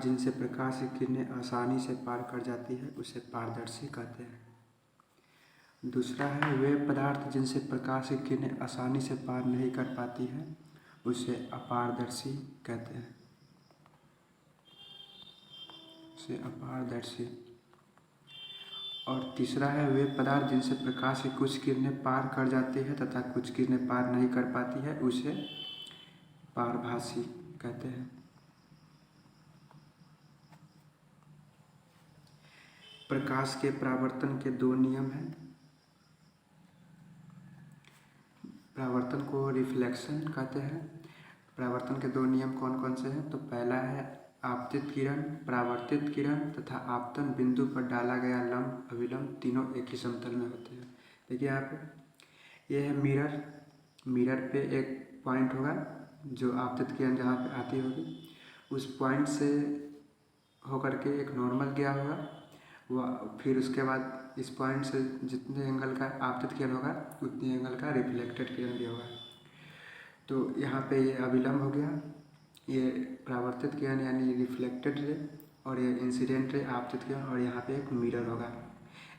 जिनसे प्रकाश की किरणें आसानी से पार कर जाती है उसे पारदर्शी कहते हैं। दूसरा है वे पदार्थ जिनसे प्रकाश की किरणें आसानी से पार नहीं कर पाती है उसे अपारदर्शी कहते हैं, उसे अपारदर्शी। और तीसरा है वे पदार्थ जिनसे प्रकाश की कुछ किरणें पार कर जाती है तथा कुछ किरणें पार नहीं कर पाती है उसे पारभासी कहते हैं। प्रकाश के परावर्तन के दो नियम हैं। परावर्तन को रिफ्लेक्शन कहते हैं। परावर्तन के दो नियम कौन कौन से हैं? तो पहला है आपतित किरण, परावर्तित किरण तथा आपतन बिंदु पर डाला गया लंब अभिलंब तीनों एक ही समतल में होते हैं। देखिए यहाँ पे ये है मिरर, मिरर पे एक पॉइंट होगा जो आपतित किरण जहाँ पे आती होगी उस पॉइंट से होकर के एक नॉर्मल गया होगा, वह फिर उसके बाद इस पॉइंट से जितने एंगल का आपतित किरण होगा उतने एंगल का रिफ्लेक्टेड किरण भी होगा। तो यहाँ पे ये अभिलंब हो गया, ये परावर्तित किरण यानी रिफ्लेक्टेड रे, और ये इंसिडेंट रे आपतित किरण, और यहाँ पे एक मिरर होगा।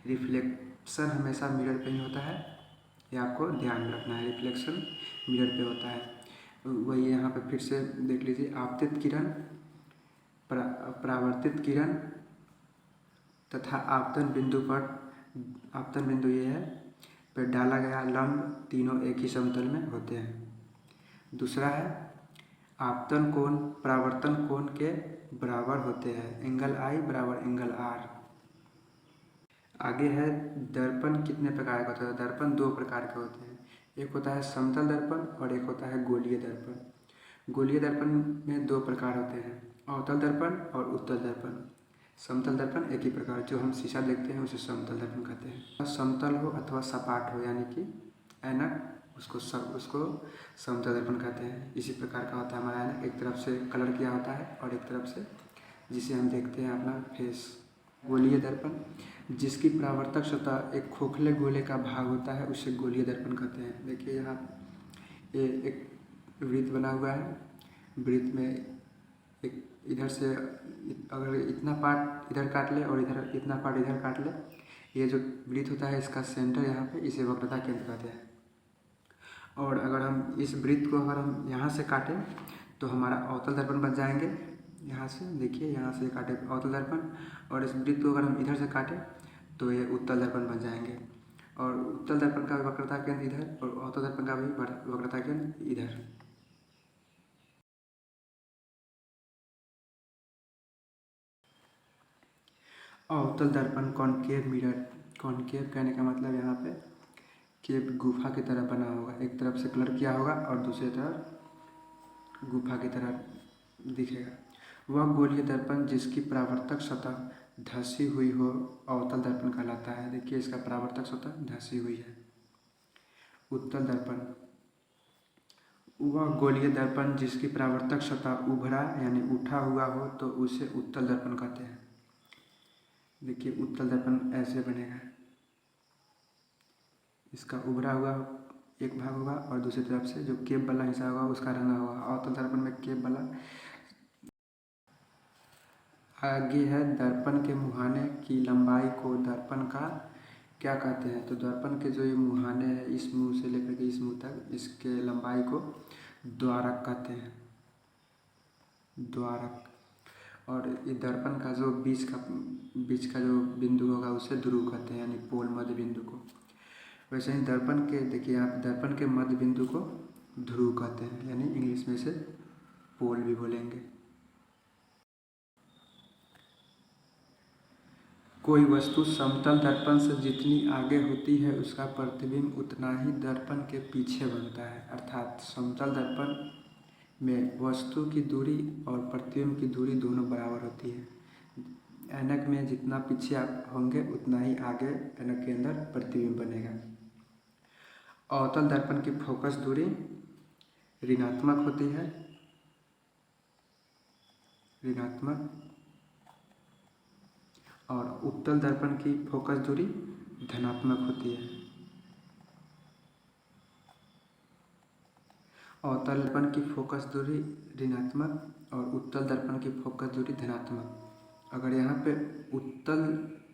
रिफ्लेक्शन हमेशा मिरर पे ही होता है, ये आपको ध्यान में रखना है, रिफ्लेक्शन मिरर पे होता है। वही यहाँ पे फिर से देख लीजिए, आपतित किरण, परावर्तित किरण तथा आपतन बिंदु पर, आपतन बिंदु ये है, पर डाला गया लंब तीनों एक ही समतल में होते हैं। दूसरा है आपतन कोण परावर्तन कोण के बराबर होते हैं, एंगल आई बराबर एंगल आर। आगे है दर्पण कितने प्रकार का होता है? दर्पण दो प्रकार के होते हैं, एक होता है समतल दर्पण और एक होता है गोलीय दर्पण। गोलीय दर्पण में दो प्रकार होते हैं, अवतल दर्पण और उत्तल दर्पण। समतल दर्पण एक ही प्रकार, जो हम शीशा देखते हैं उसे समतल दर्पण कहते हैं। समतल हो अथवा सपाट हो यानी कि ऐनक, उसको समतल दर्पण कहते हैं। इसी प्रकार का होता है हमारा ऐनक, एक तरफ से कलर किया होता है और एक तरफ से जिसे हम देखते हैं अपना फेस। गोलीय दर्पण जिसकी परावर्तक सतह एक खोखले गोले का भाग होता है उसे गोलीय दर्पण कहते हैं। देखिए यहाँ ये एक वृत्त बना हुआ है, वृत्त में एक इधर से अगर इतना पार्ट इधर काट ले और इधर इतना पार्ट इधर काट ले, ये जो वृत्त होता है इसका सेंटर यहाँ पे, इसे वक्रता केंद्र कहते हैं। और अगर हम इस वृत्त को अगर हम यहाँ से काटें तो हमारा अवतल दर्पण बन जाएंगे। यहाँ से देखिए, यहाँ से काटे अवतल दर्पण, और इस वृत्त को अगर हम इधर से काटें तो ये उत्तल दर्पण बन जाएंगे। और उत्तल दर्पण का वक्रता केंद्र इधर और अवतल दर्पण का भी वक्रता केंद्र इधर। अवतल दर्पण कॉनकेव मिरर, कॉनकेव कहने का मतलब यहाँ पे केव गुफा की तरह बना होगा, एक तरफ से कलर किया होगा और दूसरी तरफ गुफा की तरह दिखेगा। वह गोलीय दर्पण जिसकी परावर्तक सतह धंसी हुई हो अवतल दर्पण कहलाता है। देखिए इसका परावर्तक सतह धंसी हुई है। उत्तल दर्पण, वह गोलीय दर्पण जिसकी परावर्तक सतह उभरा यानी उठा हुआ हो तो उसे उत्तल दर्पण कहते हैं। देखिए उत्तल दर्पण ऐसे बनेगा, इसका उभरा हुआ एक भाग होगा और दूसरी तरफ से जो केप वाला हिस्सा होगा उसका रंगा होगा। अवतल दर्पण में केप वाला। आगे है दर्पण के मुहाने की लंबाई को दर्पण का क्या कहते हैं? तो दर्पण के जो ये मुहाने हैं, इस मुंह से लेकर के इस मुंह तक, इसके लंबाई को द्वारक कहते हैं, द्वारक। और ये दर्पण का जो बीच का जो बिंदु होगा उसे ध्रुव कहते हैं, यानी पोल मध्य बिंदु को। वैसे ही दर्पण के, देखिए यहाँ पे दर्पण के मध्य बिंदु को ध्रुव कहते हैं, यानी इंग्लिश में इसे पोल भी बोलेंगे। कोई वस्तु समतल दर्पण से जितनी आगे होती है उसका प्रतिबिंब उतना ही दर्पण के पीछे बनता है। अर्थात समतल दर्पण में वस्तु की दूरी और प्रतिबिंब की दूरी दोनों बराबर होती है। ऐनक में जितना पीछे आप होंगे उतना ही आगे ऐनक के अंदर प्रतिबिंब बनेगा। अवतल दर्पण की फोकस दूरी ऋणात्मक होती है, ऋणात्मक, और उत्तल दर्पण की फोकस दूरी धनात्मक होती है। अवतल दर्पण की फोकस दूरी ऋणात्मक और उत्तल दर्पण की फोकस दूरी धनात्मक। अगर यहाँ पे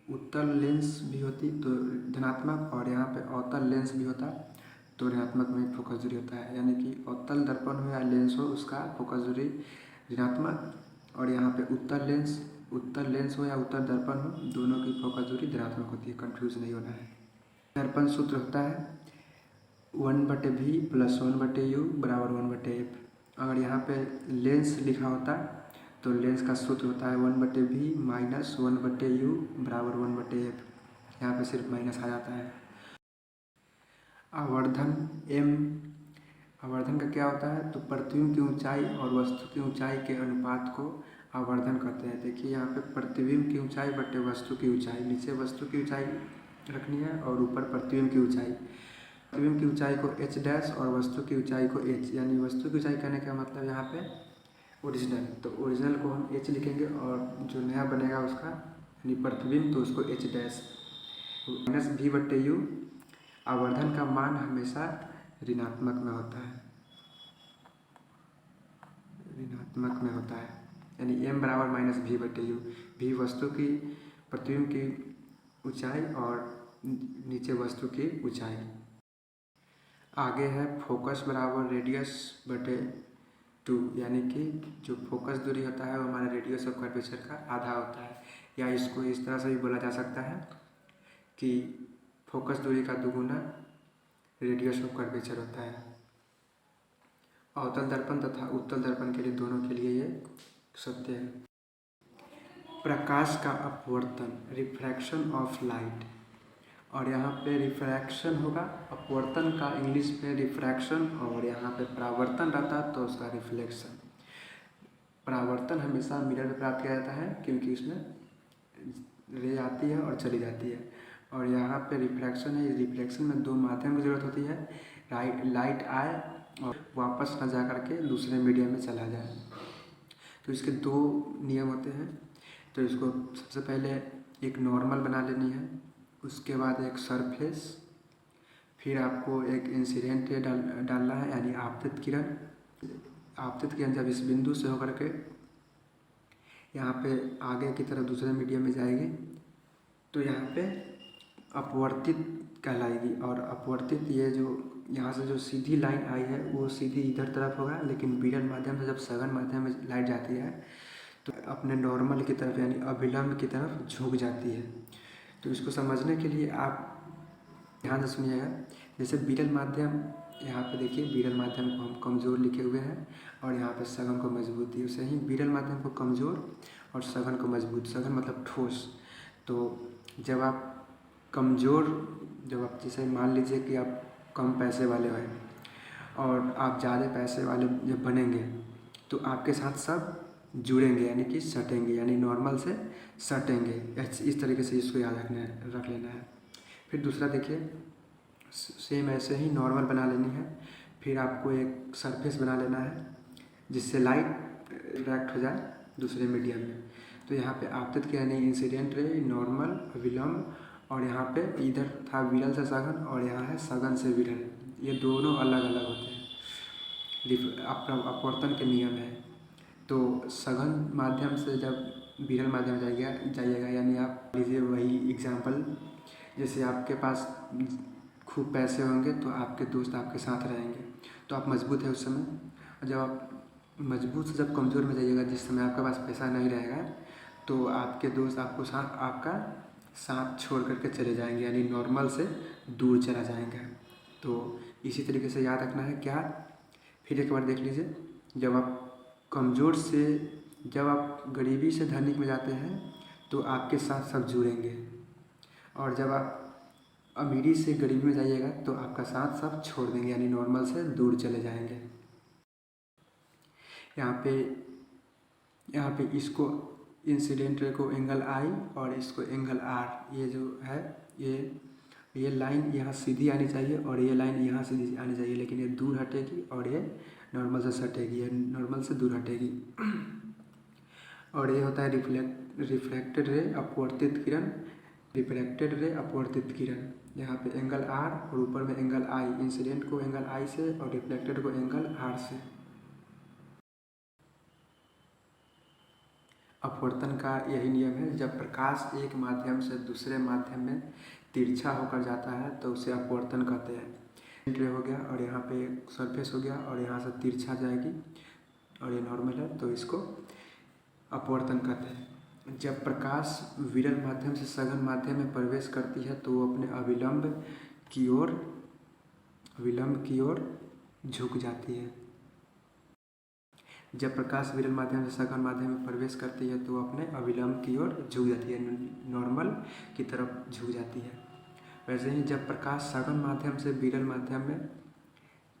उत्तल लेंस भी होती तो धनात्मक, और यहाँ पे अवतल लेंस भी होता तो ऋणात्मक में फोकस दूरी होता है। यानी कि अवतल दर्पण हो या लेंस हो, उसका फोकस दूरी ऋणात्मक, और यहाँ पे उत्तल लेंस हो या उत्तल दर्पण हो, दोनों की फोकस दूरी धनात्मक होती है। कंफ्यूज नहीं होना है। दर्पण सूत्र होता है 1/v + 1/u = 1/f। अगर यहाँ पे लेंस लिखा होता तो लेंस का सूत्र होता है 1/v - 1/u = 1/f। यहाँ पे सिर्फ माइनस आ जाता है। आवर्धन का क्या होता है? तो प्रतिबिंब की ऊंचाई और वस्तु की ऊंचाई के अनुपात को आवर्धन कहते हैं। देखिए यहाँ पे प्रतिबिंब की ऊंचाई बटे वस्तु की ऊंचाई, नीचे वस्तु की ऊंचाई रखनी है और ऊपर प्रतिबिंब की ऊंचाई। प्रतिबिंब की ऊंचाई को h' और वस्तु की ऊंचाई को h, यानी वस्तु की ऊंचाई कहने का मतलब यहाँ पे ओरिजिनल, तो ओरिजिनल को हम h लिखेंगे और जो नया बनेगा उसका यानी प्रतिबिंब तो उसको h' -v/u। आवर्धन का मान हमेशा ऋणात्मक में होता है, यानी m = -v/u। v वस्तु की प्रतिबिंब की ऊंचाई और नीचे वस्तु की ऊंचाई। आगे है फोकस = रेडियस/2, यानी कि जो फोकस दूरी होता है वो हमारा रेडियस ऑफ कर्वेचर का आधा होता है। या इसको इस तरह से भी बोला जा सकता है कि फोकस दूरी का दुगुना रेडियस ऑफ कर्वेचर होता है। अवतल दर्पण तथा उत्तल दर्पण के लिए, दोनों के लिए ये सत्य है। प्रकाश का अपवर्तन, रिफ्रैक्शन ऑफ लाइट, और यहाँ पे रिफ्रैक्शन होगा, अपवर्तन का इंग्लिश में रिफ्रैक्शन, और यहाँ पे परावर्तन रहता तो उसका रिफ्लेक्शन। परावर्तन हमेशा मिरर में प्राप्त किया जाता है क्योंकि उसमें रे आती है और चली जाती है, और यहाँ पे रिफ्रैक्शन है। रिफ्लेक्शन में दो माध्यम की जरूरत होती है, लाइट आए और वापस न जा करके दूसरे मीडियम में चला जाए। तो इसके दो नियम होते हैं। तो इसको सबसे पहले एक नॉर्मल बना लेनी है, उसके बाद एक सरफेस, फिर आपको एक इंसिडेंट रे डालना है, यानी आपतित किरण जब इस बिंदु से होकर के यहाँ पे आगे की तरफ दूसरे मीडियम में जाएगी तो यहाँ पे अपवर्तित कहलाएगी। और अपवर्तित, ये जो यहाँ से जो सीधी लाइन आई है वो सीधी इधर तरफ होगा, लेकिन विरल माध्यम से जब सघन माध्यम में लाइट जाती है तो अपने नॉर्मल की तरफ यानी अभिलंब की तरफ झुक जाती है। तो इसको समझने के लिए आप ध्यान से सुनिएगा। जैसे विरल माध्यम, यहाँ पे देखिए विरल माध्यम को हम कमज़ोर लिखे हुए हैं और यहाँ पे सघन को मजबूत। उसे ही विरल माध्यम को कमज़ोर और सघन को मजबूत। सघन मतलब ठोस। तो जब आप जैसे मान लीजिए कि आप कम पैसे वाले हैं और आप ज़्यादा पैसे वाले जब बनेंगे तो आपके साथ सब जुड़ेंगे, यानी कि सटेंगे, यानी नॉर्मल से सटेंगे। इस तरीके से इसको याद रख लेना है। फिर दूसरा देखिए, सेम ऐसे ही नॉर्मल बना लेनी है, फिर आपको एक सरफेस बना लेना है जिससे लाइट रिएक्ट हो जाए दूसरे मीडियम में। तो यहाँ पे आपतित के यानी इंसिडेंट रे, नॉर्मल, विलंब, और यहाँ पे इधर था विरल से सघन और यहाँ है सघन से विरल। ये दोनों अलग अलग होते हैं, अपवर्तन के नियम है। तो सघन माध्यम से जब विरल माध्यम जाइएगा, यानी आप लीजिए वही एग्जाम्पल, जैसे आपके पास खूब पैसे होंगे तो आपके दोस्त आपके साथ रहेंगे तो आप मजबूत है उस समय। और जब आप मजबूत से जब कमज़ोर में जाइएगा, जिस समय आपके पास पैसा नहीं रहेगा, तो आपके दोस्त आपका साथ छोड़ करके चले जाएंगे, यानी नॉर्मल से दूर चला जाएंगे। तो इसी तरीके से याद रखना है क्या। फिर एक बार देख लीजिए, जब आप गरीबी से धनिक में जाते हैं तो आपके साथ सब जुड़ेंगे, और जब आप अमीरी से गरीबी में जाइएगा तो आपका साथ सब छोड़ देंगे, यानी नॉर्मल से दूर चले जाएंगे। यहाँ पे इसको इंसिडेंट रे को एंगल आई और इसको एंगल आर, ये जो है ये लाइन यहाँ सीधी आनी चाहिए और ये लाइन यहाँ सीधी आनी चाहिए, लेकिन ये दूर हटेगी और ये नॉर्मल से सटेगी, ये नॉर्मल से दूर हटेगी। और ये होता है रिफ्लेक्टेड रे, अपवर्तित किरण, रिफ्रैक्टेड रे, अपवर्तित किरण। यहाँ पे एंगल आर और ऊपर में एंगल आई, इंसिडेंट को एंगल आई से और रिफ्लेक्टेड को एंगल आर से। अपवर्तन का यही नियम है, जब प्रकाश एक माध्यम से दूसरे माध्यम में तिरछा होकर जाता है तो उसे अपवर्तन कहते हैं। रे हो गया और यहाँ पे सरफेस हो गया और यहाँ से तिरछा जाएगी और ये नॉर्मल है तो इसको अपवर्तन कहते हैं। जब प्रकाश विरल माध्यम से सघन माध्यम में प्रवेश करती है तो वो अपने अविलंब की ओर झुक जाती है। जब प्रकाश विरल माध्यम से सघन माध्यम में प्रवेश करती है तो अपने अविलंब की ओर झुक जाती है, नॉर्मल की तरफ झुक जाती है। वैसे ही जब प्रकाश सघन माध्यम से विरल माध्यम में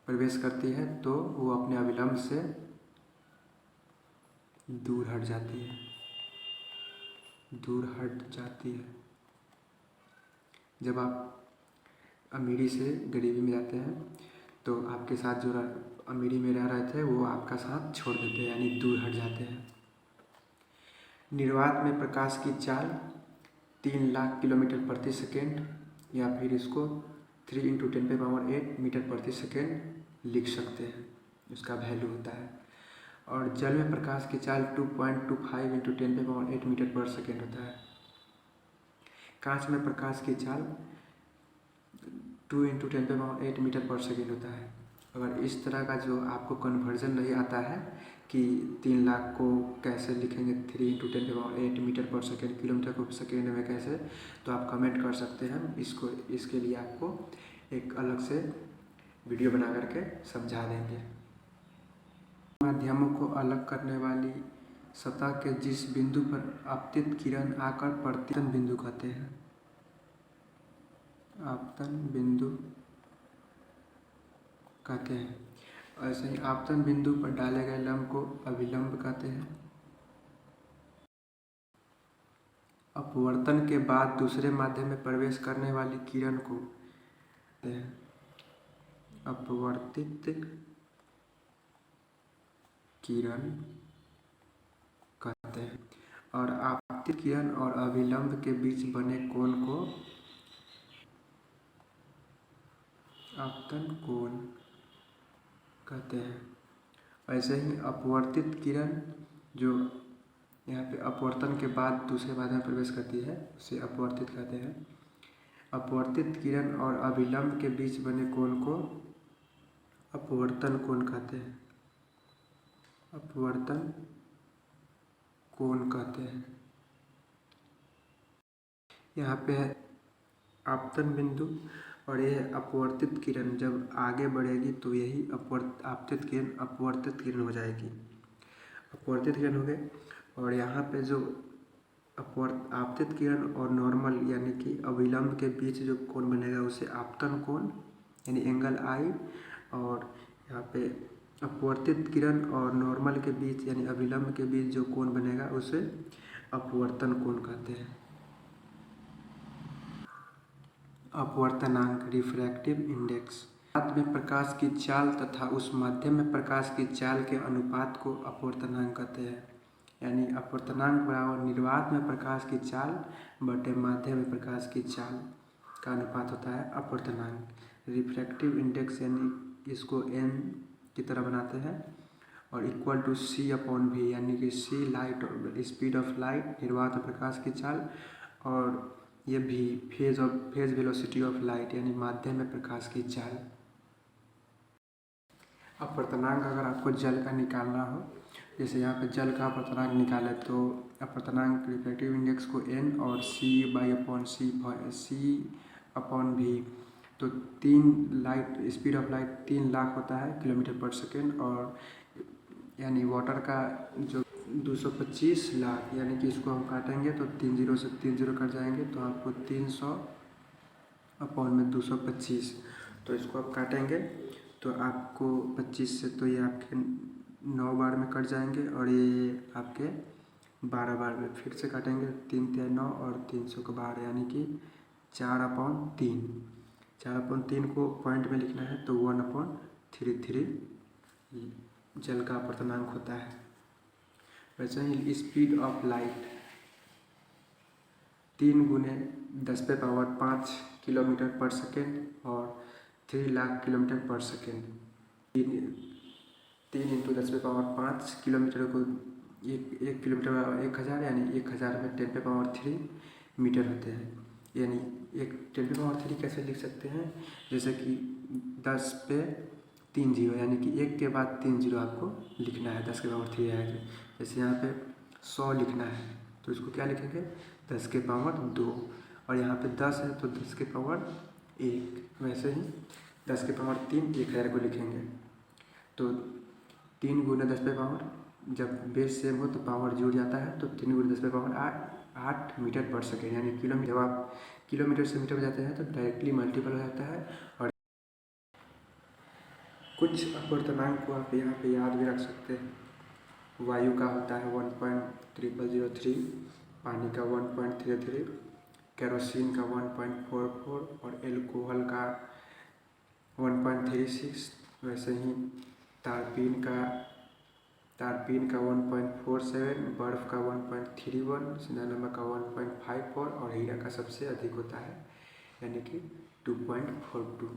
प्रवेश करती है तो वो अपने अविलंब से दूर हट जाती है। जब आप अमीरी से गरीबी में जाते हैं तो आपके साथ जो अमीरी में रह रहे थे वो आपका साथ छोड़ देते हैं, यानी दूर हट जाते हैं। निर्वात में प्रकाश की चाल 3 लाख किलोमीटर प्रति सेकेंड या फिर इसको 3 × 10⁸ मीटर प्रति सेकेंड लिख सकते हैं, उसका वैल्यू होता है। और जल में प्रकाश की चाल 2.25 × 10⁸ मीटर पर सेकेंड होता है। कांच में प्रकाश की चाल 2 × 10⁸ मीटर पर सेकेंड होता है। अगर इस तरह का जो आपको कन्वर्जन नहीं आता है कि 3 लाख को कैसे लिखेंगे 3 × 10⁸ मीटर पर सेकेंड, किलोमीटर को सेकेंड में कैसे, तो आप कमेंट कर सकते हैं। इसके लिए आपको एक अलग से वीडियो बना करके समझा देंगे। माध्यमों को अलग करने वाली सतह के जिस बिंदु पर आपतित किरण आकर पड़ती है बिंदु कहते हैं। आपतन बिंदु कहते हैं। ऐसे ही आपतन बिंदु पर डाले गए लंब को अभिलंब कहते हैं। अपवर्तन के बाद दूसरे माध्यम में प्रवेश करने वाली किरण को कहते हैं अपवर्तित किरण कहते हैं। और आपतित किरण और अभिलंब के बीच बने कोण को आपतन कोण कहते हैं। ऐसे ही अपवर्तित किरण जो यहाँ पे अपवर्तन के बाद दूसरे माध्यम में प्रवेश करती है उसे अपवर्तित कहते हैं। अपवर्तित किरण और अभिलंब के बीच बने कोण को अपवर्तन कोण कहते हैं। अपवर्तन कोण कहते हैं। यहाँ पे है आपतन बिंदु और ये अपवर्तित किरण जब आगे बढ़ेगी तो यही आपतित किरण अपवर्तित किरण हो जाएगी। अपवर्तित किरण हो गए और यहाँ पे जो आपतित किरण और नॉर्मल यानी कि अभिलंब के बीच जो कोण बनेगा उसे आपतन कोण यानी एंगल आई, और यहाँ पे अपवर्तित किरण और नॉर्मल के बीच यानी अभिलंब के बीच जो कोण बनेगा उसे अपवर्तन कोण कहते हैं। अपवर्तनांक रिफ्रैक्टिव इंडेक्स में प्रकाश की चाल तथा उस माध्यम में प्रकाश की चाल के अनुपात को अपवर्तनांक कहते हैं। यानी अपवर्तनांक बराबर निर्वात में प्रकाश की चाल बटे माध्यम में प्रकाश की चाल का अनुपात होता है अपवर्तनांक। रिफ्रैक्टिव इंडेक्स यानी इसको n की तरह बनाते हैं और इक्वल टू c/v यानी कि c light speed of light निर्वात में प्रकाश की चाल और ये भी फेज वेलोसिटी ऑफ लाइट यानी माध्यम में प्रकाश की चाल। अपवर्तनांक अगर आपको जल का निकालना हो, जैसे यहाँ पे जल का अपवर्तनांक निकाले तो अपवर्तनांक रिफ्रैक्टिव इंडेक्स को n और c/v तो 3 light speed of light 3 lakh होता है किलोमीटर पर सेकेंड, और यानी वाटर का जो 225 लाख यानी कि इसको हम काटेंगे तो 3 0 से 3 0 कट जाएंगे तो आपको 300/225, तो इसको आप काटेंगे तो आपको 25 से तो ये आपके 9 बार में कट जाएंगे और ये आपके 12 बार में फिर से काटेंगे 3 × 9 और 300 का बार यानी कि 4/3 को पॉइंट में लिखना है तो 1/33 जल का अपवर्तनांक होता है। वैसे ही स्पीड ऑफ लाइट 3 × 10⁵ किलोमीटर पर सेकेंड और 3 लाख किलोमीटर पर सेकेंड। 3 × 10⁵ किलोमीटर को एक किलोमीटर 1000 यानी 1000 में 10⁻³ मीटर होते हैं। यानी एक 10⁻³ कैसे लिख सकते हैं, जैसे कि 10 पे 3 जीरो यानी कि 1 के बाद 3 जीरो आपको लिखना है 10⁻³ आएगा। जैसे यहाँ पे 100 लिखना है तो इसको क्या लिखेंगे 10⁻² और यहाँ पे 10 है तो 10⁻1। वैसे ही 10⁻³ 1000 को लिखेंगे। तो 3 × 10⁻, जब बेस सेम हो तो पावर जुड़ जाता है, तो 3 × 10⁸ मीटर पर सेकेंड यानी किलोमीटर। जब आप किलोमीटर से मीटर में जाते हैं तो डायरेक्टली मल्टीपल हो जाता है। और कुछ अपूर्णांक को आप यहाँ पे याद भी रख सकते हैं। वायु का होता है 1.3003, पानी का 1.33, केरोसिन का 1.44 और एल्कोहल का 1.36। वैसे ही तारपीन का 1.47, बर्फ़ का 1.31, सिंधा नमक का 1.54 और हीरा का सबसे अधिक होता है यानी कि 2.42।